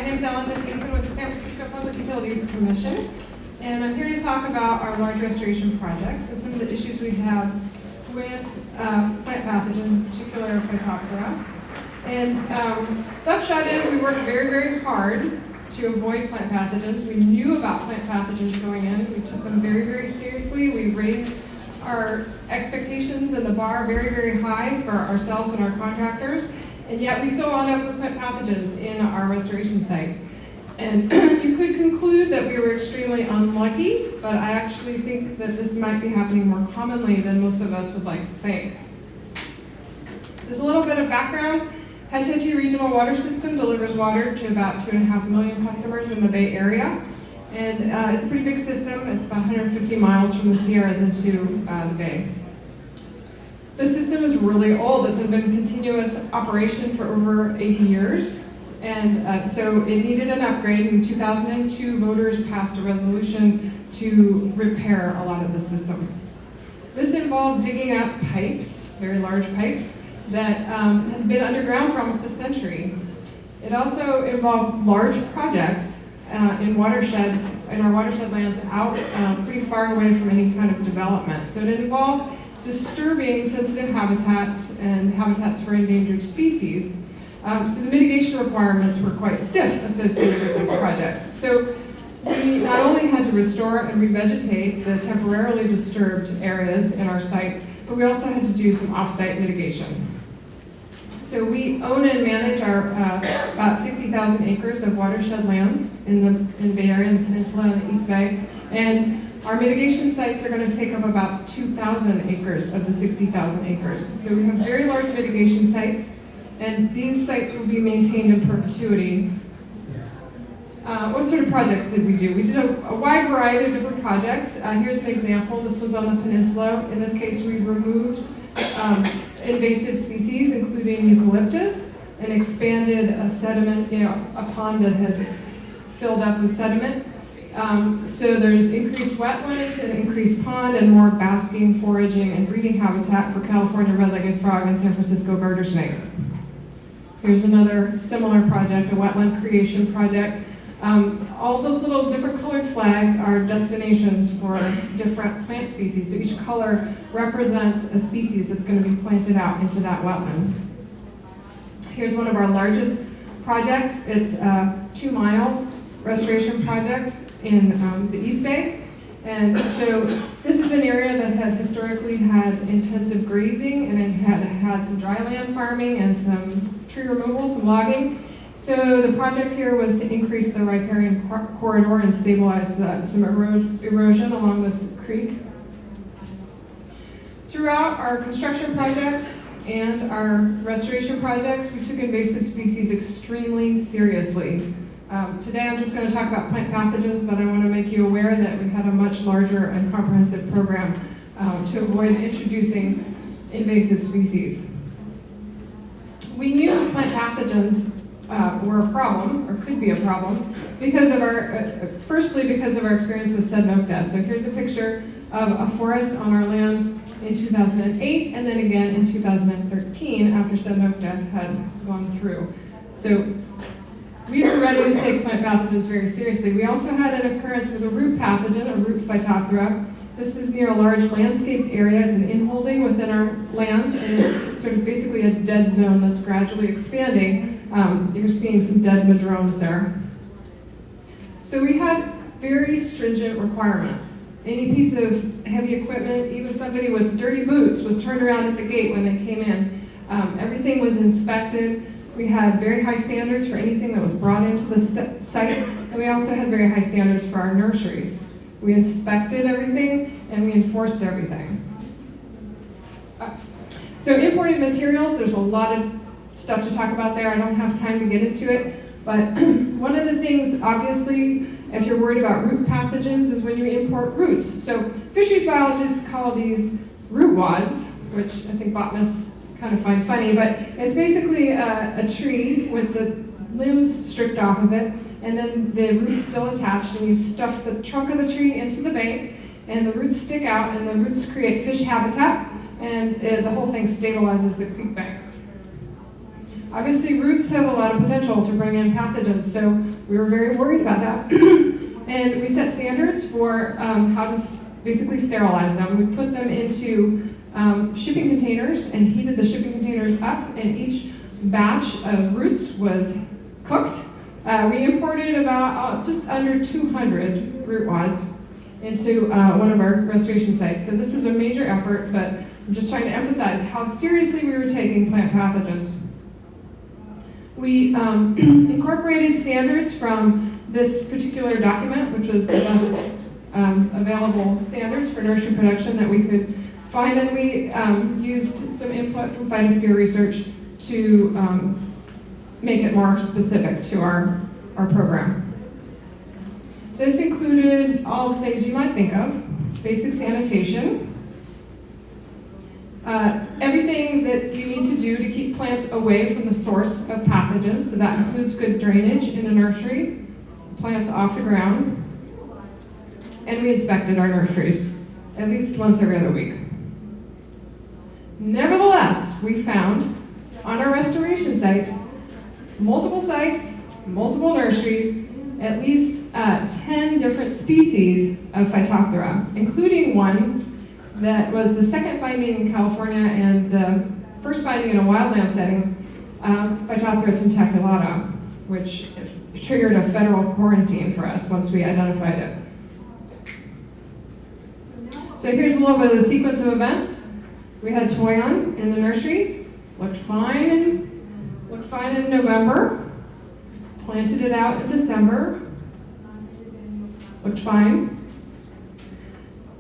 name is Natesan with the San Francisco Public Utilities Commission, and I'm here to talk about our large restoration projects and some of the issues we have with plant pathogens, in particular Phytophthora. And the upshot is we worked very, very hard to avoid plant pathogens. We knew about plant pathogens going in. We took them very, very seriously. We raised our expectations and the bar very, very high for ourselves and our contractors. And yet we still wound up with plant pathogens in our restoration sites. And you could conclude that we were extremely unlucky, but I actually think that this might be happening more commonly than most of us would like to think. So just a little bit of background. Hetch Hetchy Regional Water System delivers water to about 2.5 million customers in the Bay Area. And it's a pretty big system. It's about 150 miles from the Sierras into the Bay. The system is really old. It's been in continuous operation for over 80 years. And so it needed an upgrade. In 2002, voters passed a resolution to repair a lot of the system. This involved digging up pipes, very large pipes, that had been underground for almost a century. It also involved large projects in watersheds, in our watershed lands out pretty far away from any kind of development. So it involved disturbing sensitive habitats and habitats for endangered species. So the mitigation requirements were quite stiff associated with these projects. So we not only had to restore and revegetate the temporarily disturbed areas in our sites, but we also had to do some off-site mitigation. So we own and manage our about 60,000 acres of watershed lands in the Bay Area, in the peninsula, and the East Bay. And our mitigation sites are going to take up about 2,000 acres of the 60,000 acres. So we have very large mitigation sites, and these sites will be maintained in perpetuity. What sort of projects did we do? We did a wide variety of different projects. Here's an example. This one's on the peninsula. In this case, we removed invasive species, including eucalyptus, and expanded a sediment, a pond that had filled up with sediment. So there's increased wetlands, an increased pond, and more basking, foraging, and breeding habitat for California red-legged frog and San Francisco garter snake. Here's another similar project, a wetland creation project. All those little different colored flags are destinations for different plant species. So each color represents a species that's going to be planted out into that wetland. Here's one of our largest projects. It's a 2-mile restoration project in the East Bay. And so this is an area that had historically had intensive grazing, and it had some dry land farming and some tree removal, some logging. So the project here was to increase the riparian corridor and stabilize some erosion along this creek. Throughout our construction projects and our restoration projects, we took invasive species extremely seriously. Today I'm just going to talk about plant pathogens, but I want to make you aware that we had a much larger and comprehensive program to avoid introducing invasive species. We knew plant pathogens were a problem, or could be a problem, because of firstly because of our experience with sudden oak death. So here's a picture of a forest on our lands in 2008, and then again in 2013 after sudden oak death had gone through. So we were ready to take plant pathogens very seriously. We also had an occurrence with a root pathogen, a root Phytophthora. This is near a large landscaped area. It's an inholding within our lands, and it's sort of basically a dead zone that's gradually expanding. You're seeing some dead madrones there. So we had very stringent requirements. Any piece of heavy equipment, even somebody with dirty boots, was turned around at the gate when they came in. Everything was inspected. We had very high standards for anything that was brought into the site, and we also had very high standards for our nurseries. We inspected everything, and we enforced everything. So imported materials, there's a lot of stuff to talk about there. I don't have time to get into it, but one of the things, obviously, if you're worried about root pathogens, is when you import roots. So fisheries biologists call these root wads, which I think botanists kind of find funny, but it's basically a tree with the limbs stripped off of it, and then the roots still attached, and you stuff the trunk of the tree into the bank, and the roots stick out, and the roots create fish habitat, and the whole thing stabilizes the creek bank. Obviously, roots have a lot of potential to bring in pathogens, so we were very worried about that. And we set standards for how to basically sterilize them. We put them into shipping containers and heated the shipping containers up, and each batch of roots was cooked. We imported about just under 200 root wads into one of our restoration sites. So this was a major effort, but I'm just trying to emphasize how seriously we were taking plant pathogens. We incorporated standards from this particular document, which was the best available standards for nursery production that we could find, and we used some input from Phytosphere research to make it more specific to our program. This included all the things you might think of: basic sanitation, everything that you need to do to keep plants away from the source of pathogens, so that includes good drainage in a nursery, plants off the ground, and we inspected our nurseries at least once every other week. Nevertheless, we found on our restoration sites, multiple nurseries, at least 10 different species of Phytophthora, including one that was the second finding in California and the first finding in a wildland setting, Phytophthora tentaculata, which triggered a federal quarantine for us once we identified it. So here's a little bit of the sequence of events. We had Toyon in the nursery, looked fine in November, planted it out in December, looked fine.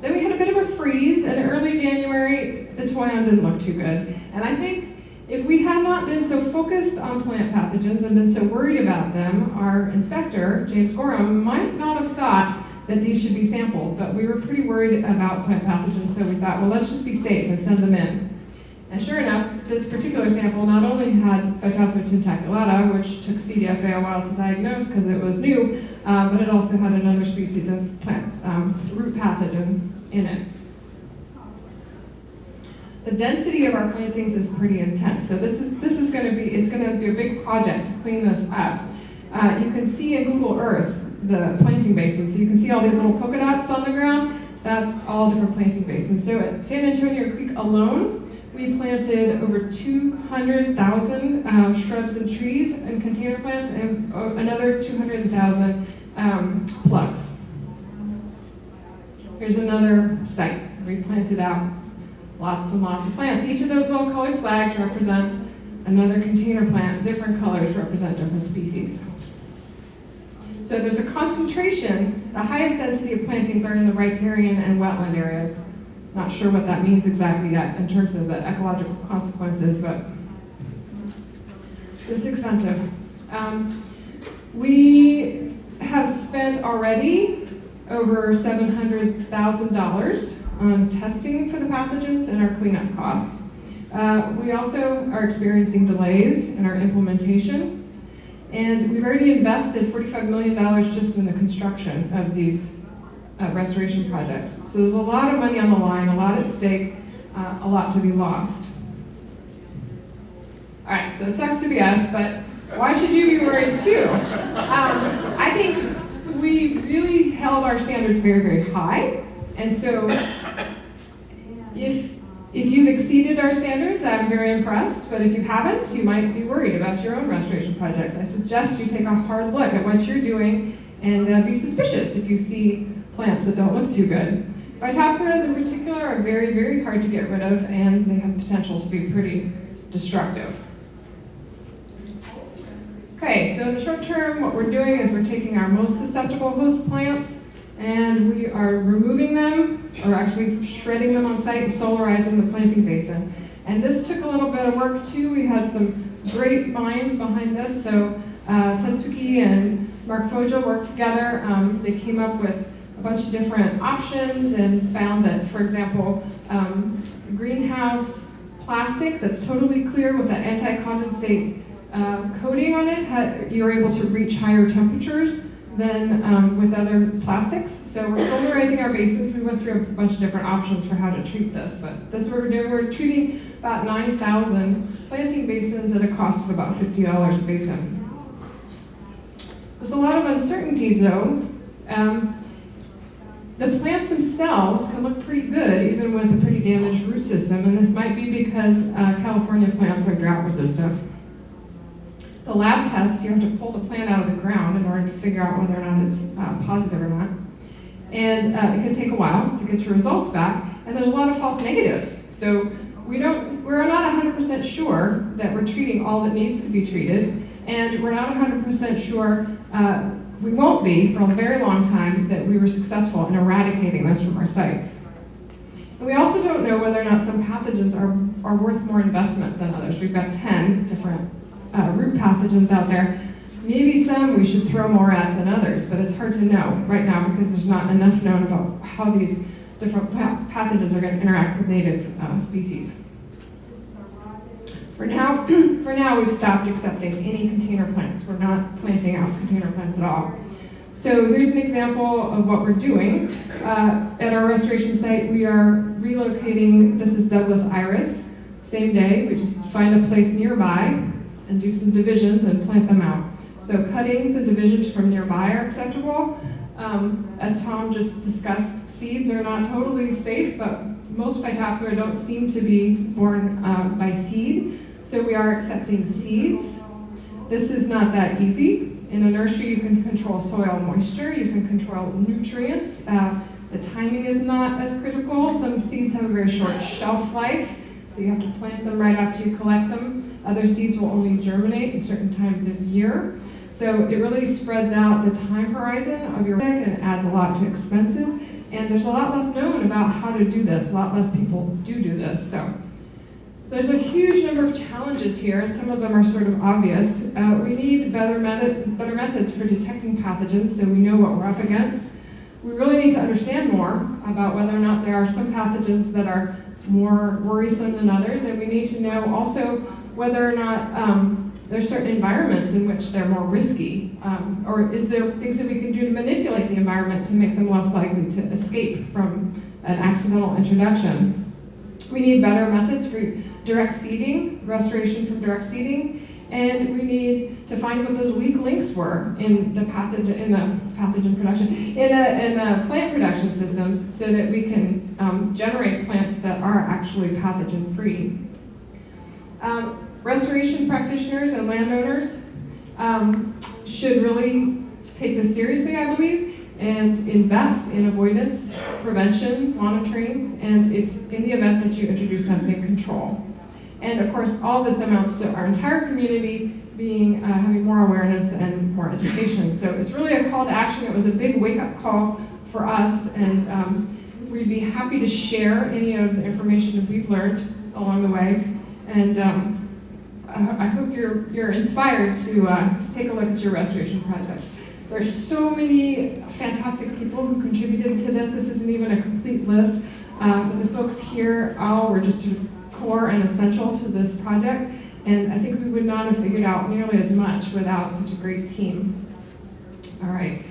Then we had a bit of a freeze, and early January, the Toyon didn't look too good. And I think if we had not been so focused on plant pathogens and been so worried about them, our inspector, James Gorham, might not have thought that these should be sampled, but we were pretty worried about plant pathogens, so we thought, well, let's just be safe and send them in. And sure enough, this particular sample not only had Phytophthora tentaculata, which took CDFA a while to diagnose because it was new, but it also had another species of plant root pathogen in it. The density of our plantings is pretty intense, so this is going to be a big project to clean this up. You can see in Google Earth the planting basins, so you can see all these little polka dots on the ground. That's all different planting basins. So at San Antonio Creek alone, we planted over 200,000 shrubs and trees and container plants, and another 200,000 plugs. Here's another site. We planted out lots and lots of plants. Each of those little colored flags represents another container plant. Different colors represent different species. So there's a concentration. The highest density of plantings are in the riparian and wetland areas. Not sure what that means exactly yet in terms of the ecological consequences, but it's expensive. We have spent already over $700,000 on testing for the pathogens and our cleanup costs. We also are experiencing delays in our implementation, and we've already invested $45 million just in the construction of these restoration projects. So there's a lot of money on the line, a lot at stake, a lot to be lost. All right, so it sucks to be us, but why should you be worried too? I think we really held our standards very, very high, and so if you've exceeded our standards, I'm very impressed, but if you haven't, you might be worried about your own restoration projects. I suggest you take a hard look at what you're doing and be suspicious if you see plants that don't look too good. Phytophthora in particular are very, very hard to get rid of, and they have potential to be pretty destructive. Okay, so in the short term, what we're doing is we're taking our most susceptible host plants and we are removing them, or actually shredding them on site and solarizing the planting basin. And this took a little bit of work too. We had some great minds behind this. So Tetsuki and Mark Foja worked together. They came up with a bunch of different options and found that, for example, greenhouse plastic that's totally clear with that anti-condensate coating on it, you're able to reach higher temperatures than with other plastics. So we're solarizing our basins. We went through a bunch of different options for how to treat this, but that's what we're doing. We're treating about 9,000 planting basins at a cost of about $50 a basin. There's a lot of uncertainties though. The plants themselves can look pretty good even with a pretty damaged root system, and this might be because California plants are drought resistant. The lab tests, you have to pull the plant out of the ground in order to figure out whether or not it's positive or not. And it can take a while to get your results back, and there's a lot of false negatives. So we're not 100% sure that we're treating all that needs to be treated, and we're not 100% sure, we won't be for a very long time, that we were successful in eradicating this from our sites. And we also don't know whether or not some pathogens are worth more investment than others. We've got 10 different root pathogens out there. Maybe some we should throw more at than others, but it's hard to know right now because there's not enough known about how these different pathogens are going to interact with native species. For now, we've stopped accepting any container plants. We're not planting out container plants at all. So here's an example of what we're doing. At our restoration site, we are relocating, this is Douglas iris, same day. We just find a place nearby and do some divisions and plant them out. So cuttings and divisions from nearby are acceptable. As Tom just discussed, seeds are not totally safe, but most Phytophthora don't seem to be born by seed. So we are accepting seeds. This is not that easy. In a nursery, you can control soil moisture, you can control nutrients. The timing is not as critical. Some seeds have a very short shelf life, so you have to plant them right after you collect them. Other seeds will only germinate at certain times of year. So it really spreads out the time horizon of your project and adds a lot to expenses. And there's a lot less known about how to do this. A lot less people do this. So there's a huge number of challenges here, and some of them are sort of obvious. We need better methods for detecting pathogens so we know what we're up against. We really need to understand more about whether or not there are some pathogens that are more worrisome than others, and we need to know also whether or not there's certain environments in which they're more risky, or is there things that we can do to manipulate the environment to make them less likely to escape from an accidental introduction. We need better methods for direct seeding, restoration from direct seeding, and we need to find what those weak links were in the pathogen production, in the plant production systems, so that we can generate plants that are actually pathogen-free. Restoration practitioners and landowners should really take this seriously, I believe, and invest in avoidance, prevention, monitoring, and if in the event that you introduce something, control. And of course, all this amounts to our entire community being having more awareness and more education. So it's really a call to action. It was a big wake-up call for us, and we'd be happy to share any of the information that we've learned along the way. And I hope you're inspired to take a look at your restoration projects. There's so many fantastic people who contributed to this. This isn't even a complete list, but the folks here all were just sort of core and essential to this project, and I think we would not have figured out nearly as much without such a great team. All right.